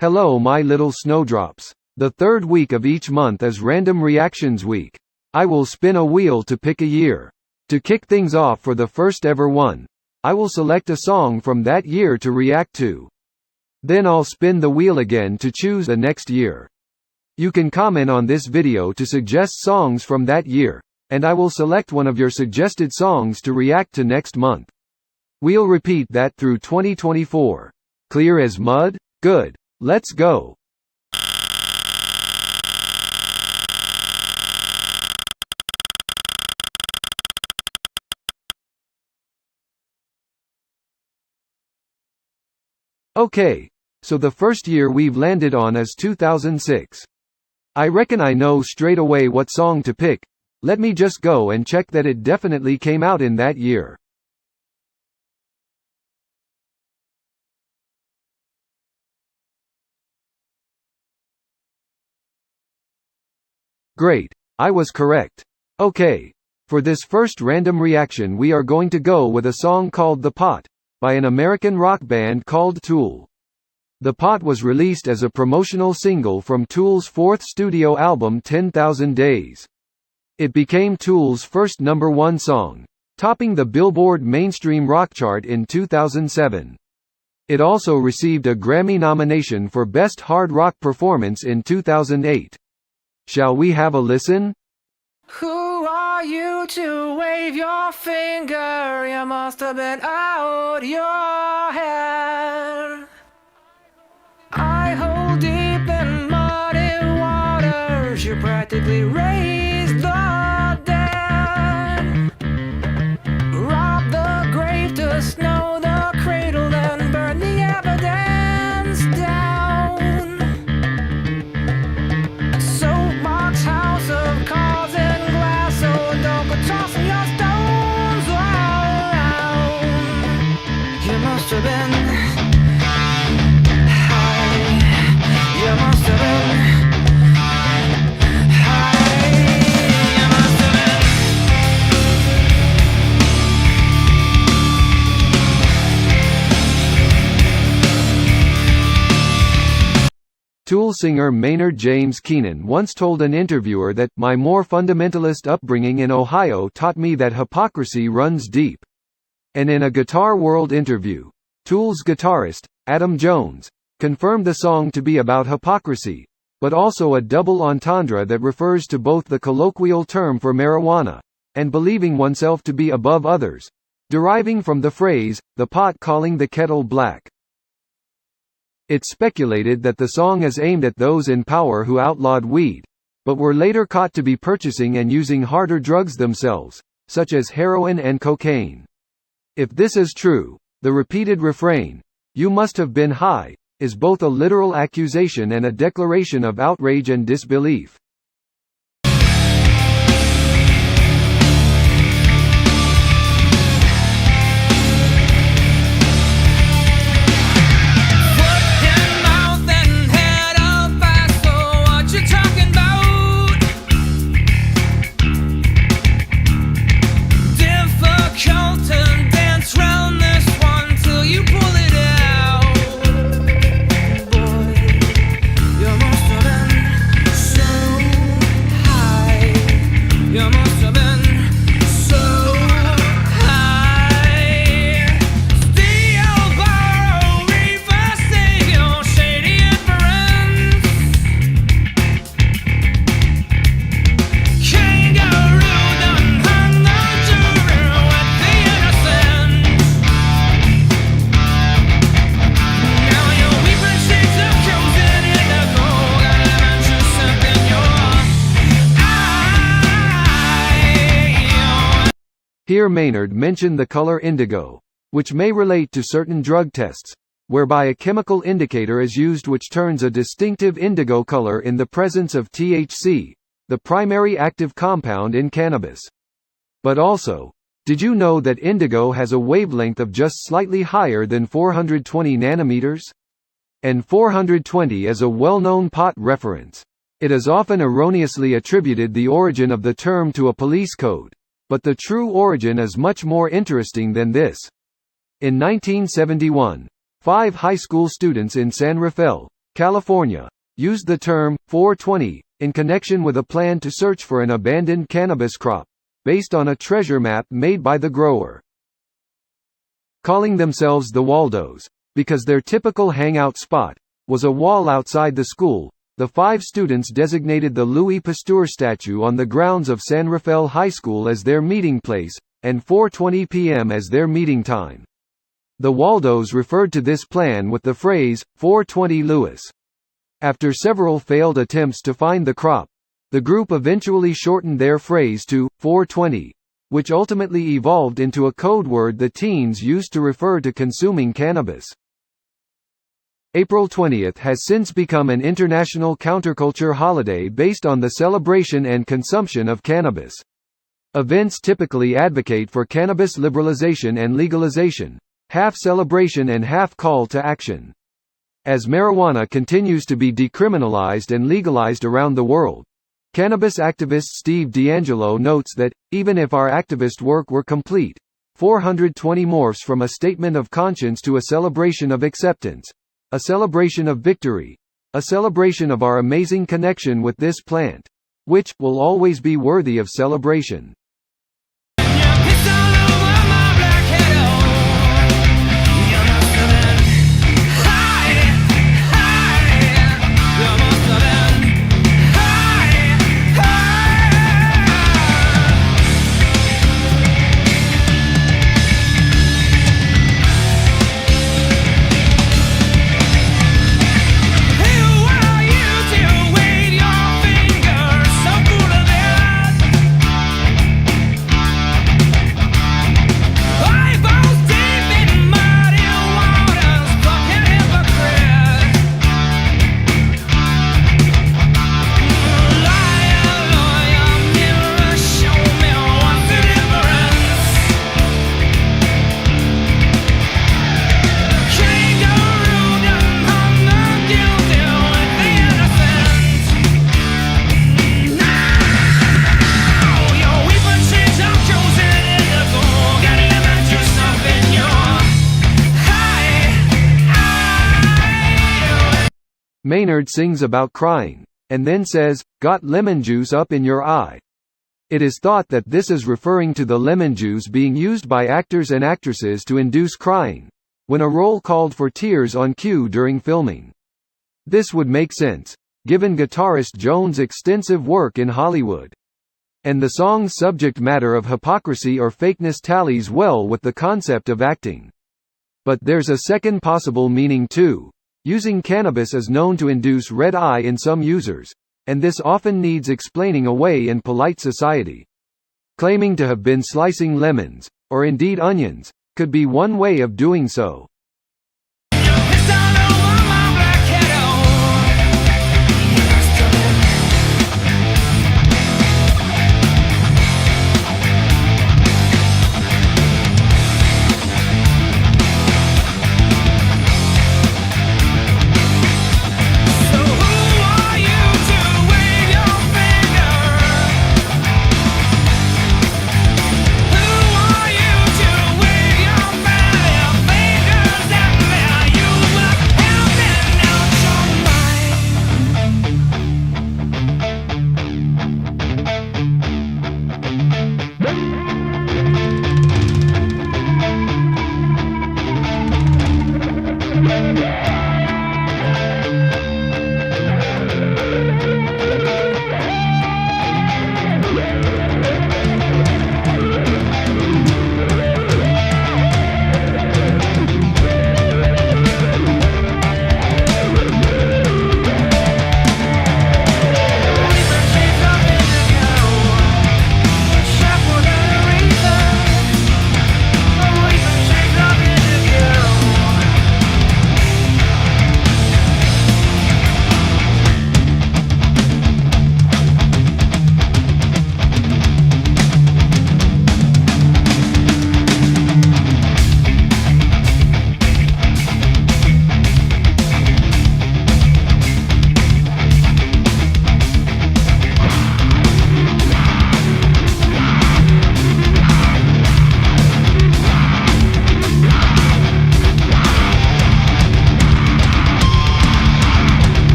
Hello my little snowdrops. The third week of each month is Random Reactions Week. I will spin a wheel to pick a year. To kick things off for the first ever one, I will select a song from that year to react to. Then I'll spin the wheel again to choose the next year. You can comment on this video to suggest songs from that year, and I will select one of your suggested songs to react to next month. We'll repeat that through 2024. Clear as mud? Good. Let's go. Okay, so the first year we've landed on is 2006. I reckon I know straight away what song to pick. Let me just go and check that it definitely came out in that year. Great, I was correct. Okay, for this first random reaction we are going to go with a song called The Pot, by an American rock band called Tool. The Pot was released as a promotional single from Tool's fourth studio album 10,000 Days. It became Tool's first #1 song, topping the Billboard mainstream rock chart in 2007. It also received a Grammy nomination for Best Hard Rock Performance in 2008. Shall we have a listen? Who are you to wave your finger? You must have been out your head. I hold deep in muddy waters. You practically raised the dead. Rob the grave to snow the cradle, then burn the evidence down. Soapbox house of cards and glass, so don't go tossing your stones around. You must have been high. You must have been high. You must have been. Tool singer Maynard James Keenan once told an interviewer that, "My more fundamentalist upbringing in Ohio taught me that hypocrisy runs deep." And in a Guitar World interview, Tool's guitarist, Adam Jones, confirmed the song to be about hypocrisy, but also a double entendre that refers to both the colloquial term for marijuana, and believing oneself to be above others, deriving from the phrase, "the pot calling the kettle black." It's speculated that the song is aimed at those in power who outlawed weed, but were later caught to be purchasing and using harder drugs themselves, such as heroin and cocaine. If this is true, the repeated refrain, "You must have been high," is both a literal accusation and a declaration of outrage and disbelief. Here Maynard mentioned the color indigo, which may relate to certain drug tests, whereby a chemical indicator is used which turns a distinctive indigo color in the presence of THC, the primary active compound in cannabis. But also, did you know that indigo has a wavelength of just slightly higher than 420 nanometers? And 420 is a well-known pot reference. It is often erroneously attributed the origin of the term to a police code, but the true origin is much more interesting than this. In 1971, 5 high school students in San Rafael, California, used the term 420 in connection with a plan to search for an abandoned cannabis crop, based on a treasure map made by the grower. Calling themselves the Waldos, because their typical hangout spot was a wall outside the school, the 5 students designated the Louis Pasteur statue on the grounds of San Rafael High School as their meeting place, and 4:20 p.m. as their meeting time. The Waldos referred to this plan with the phrase, 420 Louis. After several failed attempts to find the crop, the group eventually shortened their phrase to 420, which ultimately evolved into a code word the teens used to refer to consuming cannabis. April 20th has since become an international counterculture holiday based on the celebration and consumption of cannabis. Events typically advocate for cannabis liberalization and legalization, half celebration and half call to action. As marijuana continues to be decriminalized and legalized around the world, cannabis activist Steve D'Angelo notes that, even if our activist work were complete, 420 morphs from a statement of conscience to a celebration of acceptance, a celebration of victory, a celebration of our amazing connection with this plant, which will always be worthy of celebration. Maynard sings about crying, and then says, "Got lemon juice up in your eye." It is thought that this is referring to the lemon juice being used by actors and actresses to induce crying, when a role called for tears on cue during filming. This would make sense, given guitarist Jones' extensive work in Hollywood. And the song's subject matter of hypocrisy or fakeness tallies well with the concept of acting. But there's a second possible meaning too. Using cannabis is known to induce red eye in some users, and this often needs explaining away in polite society. Claiming to have been slicing lemons, or indeed onions, could be one way of doing so. Who are you to wave your finger?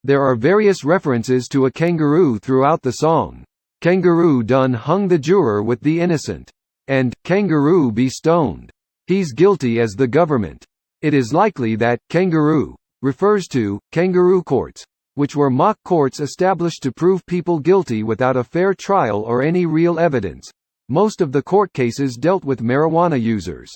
There are various references to a kangaroo throughout the song. "Kangaroo done hung the juror with the innocent," and "Kangaroo be stoned. He's guilty as the government." It is likely that "kangaroo" refers to kangaroo courts, which were mock courts established to prove people guilty without a fair trial or any real evidence. Most of the court cases dealt with marijuana users.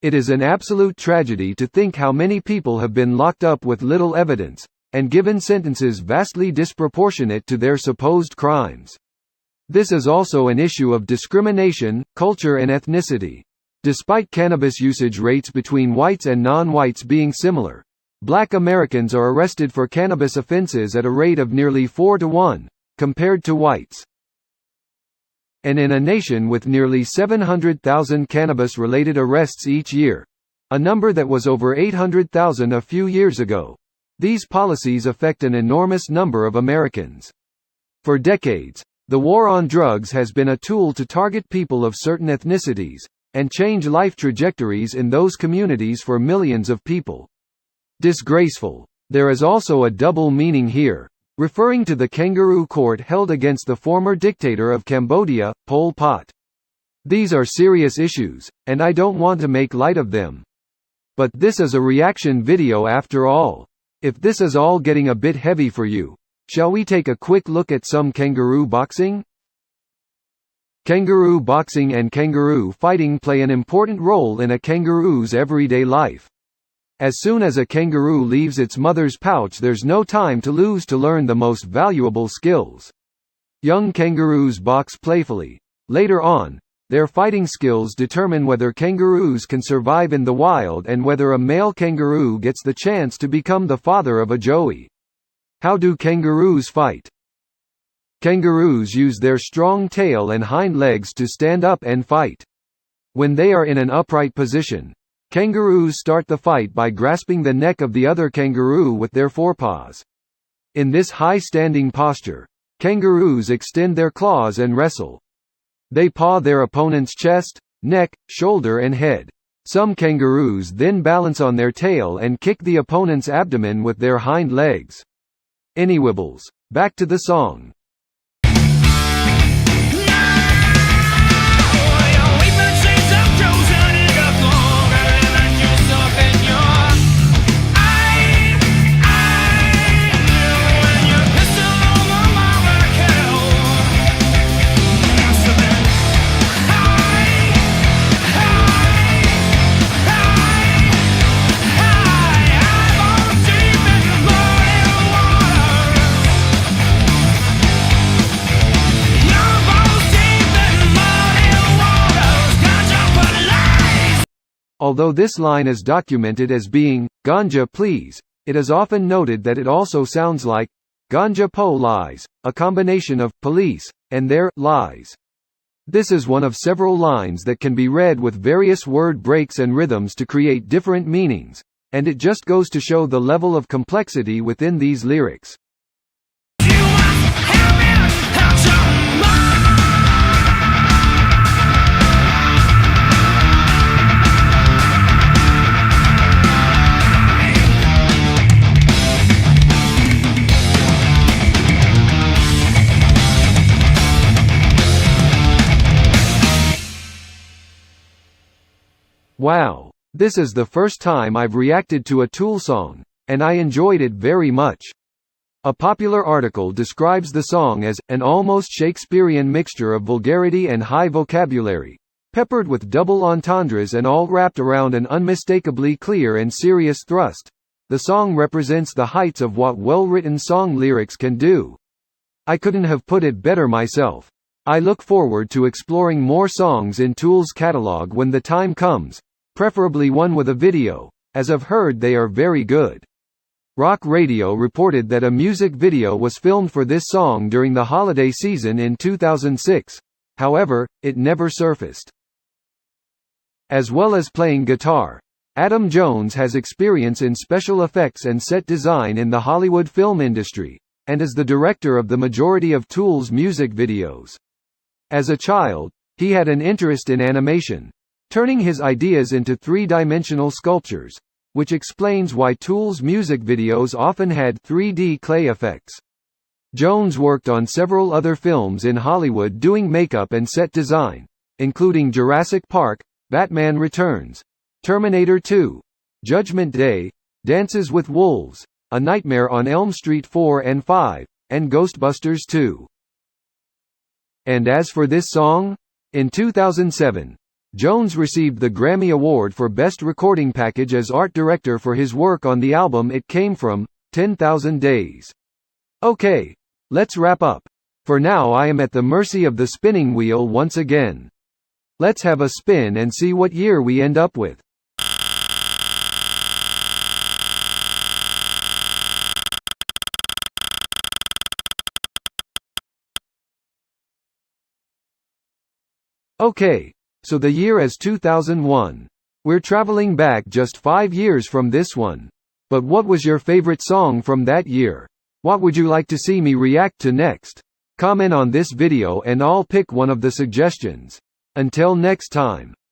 It is an absolute tragedy to think how many people have been locked up with little evidence, and given sentences vastly disproportionate to their supposed crimes. This is also an issue of discrimination, culture and ethnicity. Despite cannabis usage rates between whites and non-whites being similar, Black Americans are arrested for cannabis offenses at a rate of nearly 4 to 1, compared to whites. And in a nation with nearly 700,000 cannabis-related arrests each year, a number that was over 800,000 a few years ago, these policies affect an enormous number of Americans. For decades, the war on drugs has been a tool to target people of certain ethnicities, and change life trajectories in those communities for millions of people. Disgraceful. There is also a double meaning here, referring to the kangaroo court held against the former dictator of Cambodia, Pol Pot. These are serious issues, and I don't want to make light of them. But this is a reaction video after all. If this is all getting a bit heavy for you, shall we take a quick look at some kangaroo boxing? Kangaroo boxing and kangaroo fighting play an important role in a kangaroo's everyday life. As soon as a kangaroo leaves its mother's pouch, there's no time to lose to learn the most valuable skills. Young kangaroos box playfully. Later on, their fighting skills determine whether kangaroos can survive in the wild and whether a male kangaroo gets the chance to become the father of a joey. How do kangaroos fight? Kangaroos use their strong tail and hind legs to stand up and fight. When they are in an upright position, kangaroos start the fight by grasping the neck of the other kangaroo with their forepaws. In this high-standing posture, kangaroos extend their claws and wrestle. They paw their opponent's chest, neck, shoulder and head. Some kangaroos then balance on their tail and kick the opponent's abdomen with their hind legs. Anywibbles. Back to the song. Although this line is documented as being, "Ganja please," it is often noted that it also sounds like, "Ganja po lies," a combination of "police" and their lies. This is one of several lines that can be read with various word breaks and rhythms to create different meanings, and it just goes to show the level of complexity within these lyrics. Wow, this is the first time I've reacted to a Tool song, and I enjoyed it very much. A popular article describes the song as an almost Shakespearean mixture of vulgarity and high vocabulary, peppered with double entendres and all wrapped around an unmistakably clear and serious thrust. The song represents the heights of what well-written song lyrics can do. I couldn't have put it better myself. I look forward to exploring more songs in Tool's catalog when the time comes, preferably one with a video, as I've heard they are very good. Rock Radio reported that a music video was filmed for this song during the holiday season in 2006. However, it never surfaced. As well as playing guitar, Adam Jones has experience in special effects and set design in the Hollywood film industry, and is the director of the majority of Tool's music videos. As a child, he had an interest in animation, turning his ideas into three-dimensional sculptures, which explains why Tool's music videos often had 3D clay effects. Jones worked on several other films in Hollywood doing makeup and set design, including Jurassic Park, Batman Returns, Terminator 2, Judgment Day, Dances with Wolves, A Nightmare on Elm Street 4 and 5, and Ghostbusters 2. And as for this song? In 2007, Jones received the Grammy Award for Best Recording Package as art director for his work on the album It Came From, 10,000 Days. Okay, let's wrap up. For now I am at the mercy of the spinning wheel once again. Let's have a spin and see what year we end up with. Okay, so the year is 2001. We're traveling back just 5 years from this one. But what was your favorite song from that year? What would you like to see me react to next? Comment on this video and I'll pick one of the suggestions. Until next time.